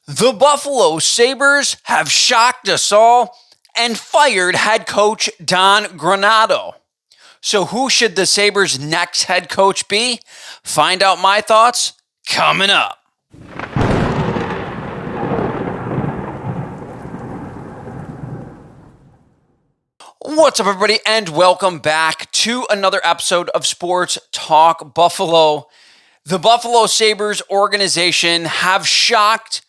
The Buffalo Sabres have shocked us all and fired head coach Don Granato. So who should the Sabres' next head coach be? Find out my thoughts coming up. What's up, everybody, and welcome back to another episode of Sports Talk Buffalo. The Buffalo Sabres organization have shocked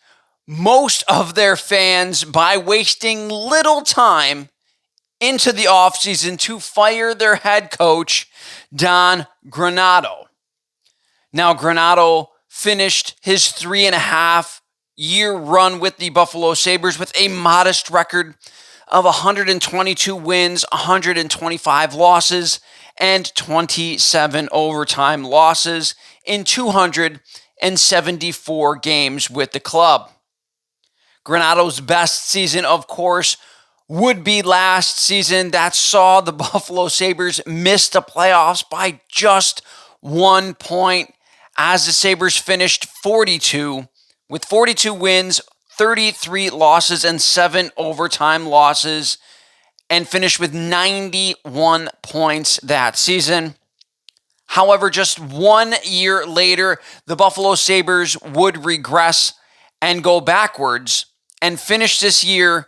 most of their fans by wasting little time into the offseason to fire their head coach, Don Granato. Now, Granato finished his 3.5-year run with the Buffalo Sabres with a modest record of 122 wins, 125 losses, and 27 overtime losses in 274 games with the club. Granato's best season, of course, would be last season that saw the Buffalo Sabres miss the playoffs by just 1 point as the Sabres finished 42 wins, 33 losses, and 7 overtime losses, and finished with 91 points that season. However, just 1 year later, the Buffalo Sabres would regress and go backwards and finish this year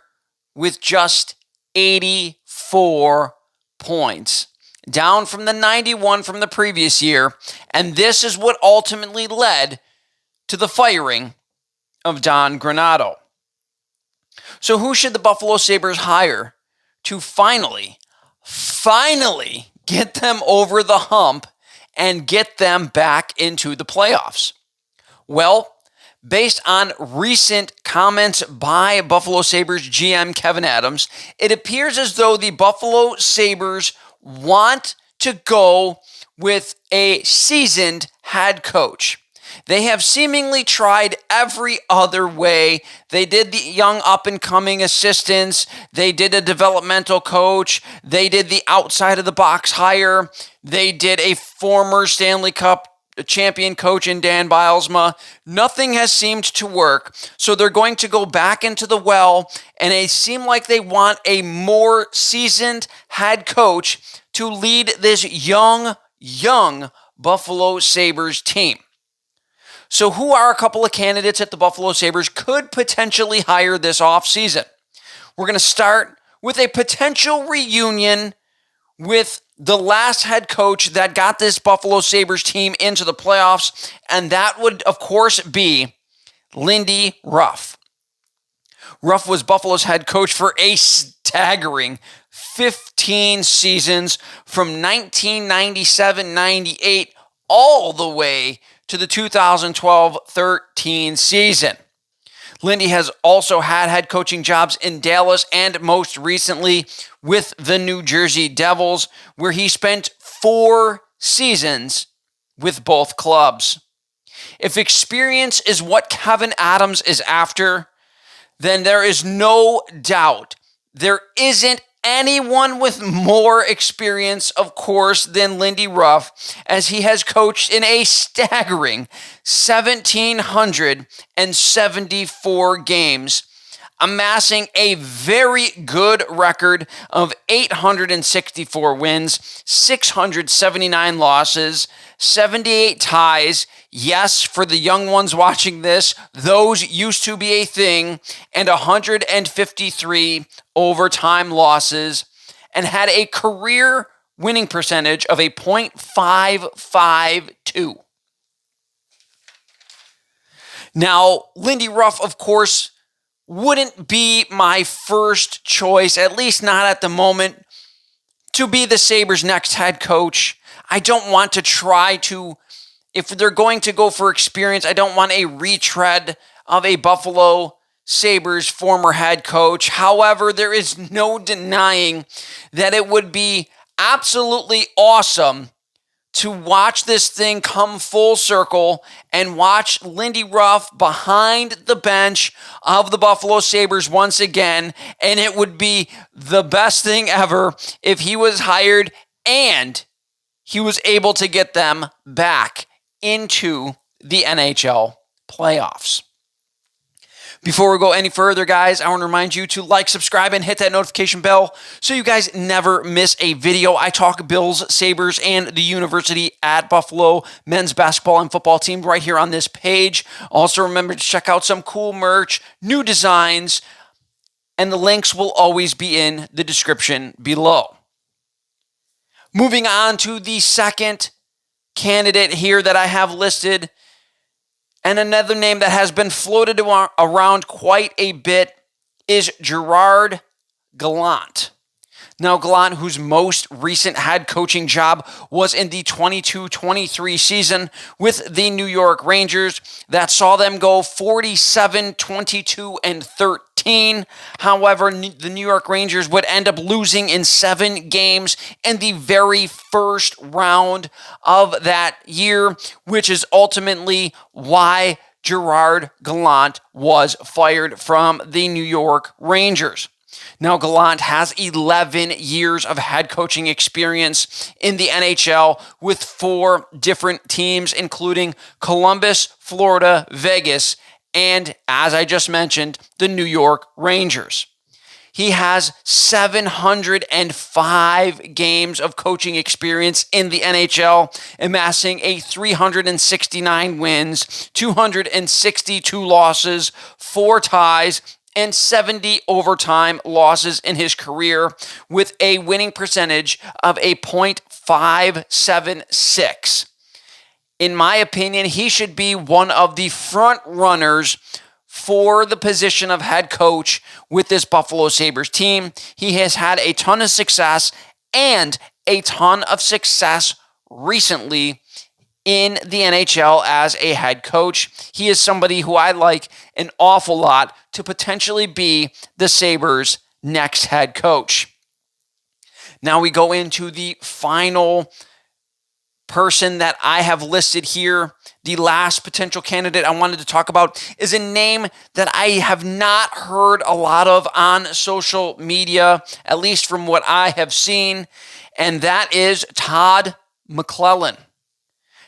with just 84 points, down from the 91 from the previous year. And this is what ultimately led to the firing of Don Granato. So who should the Buffalo Sabres hire to finally get them over the hump and get them back into the playoffs? Well, based on recent comments by Buffalo Sabres GM Kevin Adams, it appears as though the Buffalo Sabres want to go with a seasoned head coach. They have seemingly tried every other way. They did the young up-and-coming assistants. They did a developmental coach. They did the outside-of-the-box hire. They did a former Stanley Cup champion coach in Dan Bilesma. Nothing has seemed to work. So they're going to go back into the well, and they seem like they want a more seasoned head coach to lead this young Buffalo Sabres team. So who are a couple of candidates that the Buffalo Sabres could potentially hire this offseason? We're going to start with a potential reunion with the last head coach that got this Buffalo Sabres team into the playoffs, and that would, of course, be Lindy Ruff. Ruff was Buffalo's head coach for a staggering 15 seasons from 1997-98 all the way to the 2012-13 season. Lindy has also had head coaching jobs in Dallas and most recently with the New Jersey Devils, where he spent 4 seasons with both clubs. If experience is what Kevin Adams is after, then there is no doubt there isn't anyone with more experience, of course, than Lindy Ruff, as he has coached in a staggering 1,774 games, amassing a very good record of 864 wins, 679 losses, 78 ties. Yes, for the young ones watching this, those used to be a thing, and 153 overtime losses, and had a career winning percentage of a .552. Now, Lindy Ruff, of course, wouldn't be my first choice, at least not at the moment, to be the Sabres' next head coach. I don't want to try to, if they're going to go for experience, I don't want a retread of a Buffalo Sabres former head coach. However, there is no denying that it would be absolutely awesome to watch this thing come full circle and watch Lindy Ruff behind the bench of the Buffalo Sabres once again. And it would be the best thing ever if he was hired and he was able to get them back into the NHL playoffs. Before we go any further, guys, I want to remind you to like, subscribe, and hit that notification bell so you guys never miss a video. I talk Bills, Sabres, and the University at Buffalo men's basketball and football team right here on this page. Also, remember to check out some cool merch, new designs, and the links will always be in the description below. Moving on to the second candidate here that I have listed, and another name that has been floated around quite a bit is Gerard Gallant. Now, Gallant, whose most recent head coaching job was in the 22-23 season with the New York Rangers, that saw them go 47, 22, and 13. However, the New York Rangers would end up losing in 7 games in the very first round of that year, which is ultimately why Gerard Gallant was fired from the New York Rangers. Now, Gallant has 11 years of head coaching experience in the NHL with 4 different teams, including Columbus, Florida, Vegas, and, as I just mentioned, the New York Rangers. He has 705 games of coaching experience in the NHL, amassing a 369 wins, 262 losses, 4 ties, and 70 overtime losses in his career, with a winning percentage of a .576. In my opinion, he should be one of the front runners for the position of head coach with this Buffalo Sabres team. He has had a ton of success and a ton of success recently in the NHL as a head coach. He is somebody who I like an awful lot to potentially be the Sabres' next head coach. Now we go into the final person that I have listed here. The last potential candidate I wanted to talk about is a name that I have not heard a lot of on social media, at least from what I have seen, and that is Todd McLellan.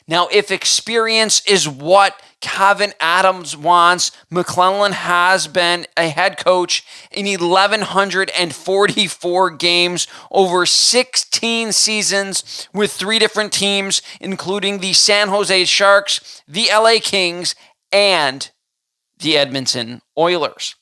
Now, if experience is what Kevin Adams wants, McLellan has been a head coach in 1,144 games over 16 seasons with 3 different teams, including the San Jose Sharks, the LA Kings, and the Edmonton Oilers.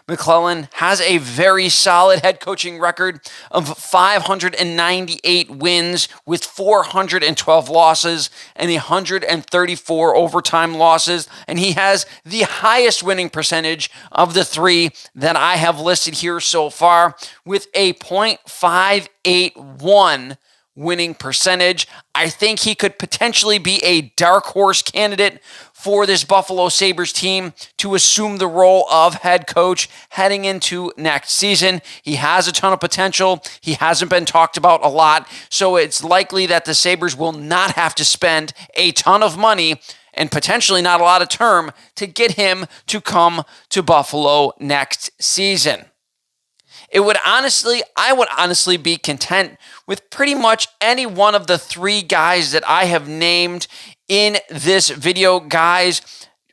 McLellan has a very solid head coaching record of 598 wins with 412 losses and 134 overtime losses, and he has the highest winning percentage of the 3 that I have listed here so far with a .581 winning percentage. I think he could potentially be a dark horse candidate for this Buffalo Sabres team to assume the role of head coach heading into next season. He has a ton of potential. He hasn't been talked about a lot, so it's likely that the Sabres will not have to spend a ton of money and potentially not a lot of term to get him to come to Buffalo next season. I would honestly be content with pretty much any one of the 3 guys that I have named in this video, guys.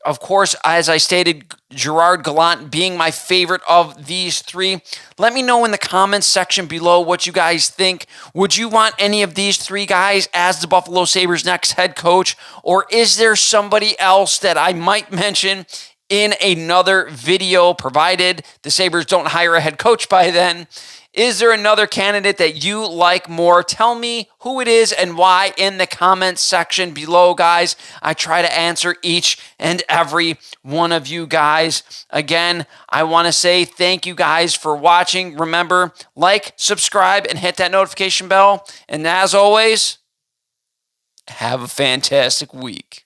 Of course, as I stated, Gerard Gallant being my favorite of these 3. Let me know in the comments section below what you guys think. Would you want any of these 3 guys as the Buffalo Sabres' next head coach? Or is there somebody else that I might mention in another video, provided the Sabres don't hire a head coach by then? Is there another candidate that you like more? Tell me who it is and why in the comments section below, guys. I try to answer each and every one of you guys. Again, I want to say thank you guys for watching. Remember, like, subscribe, and hit that notification bell. And as always, have a fantastic week.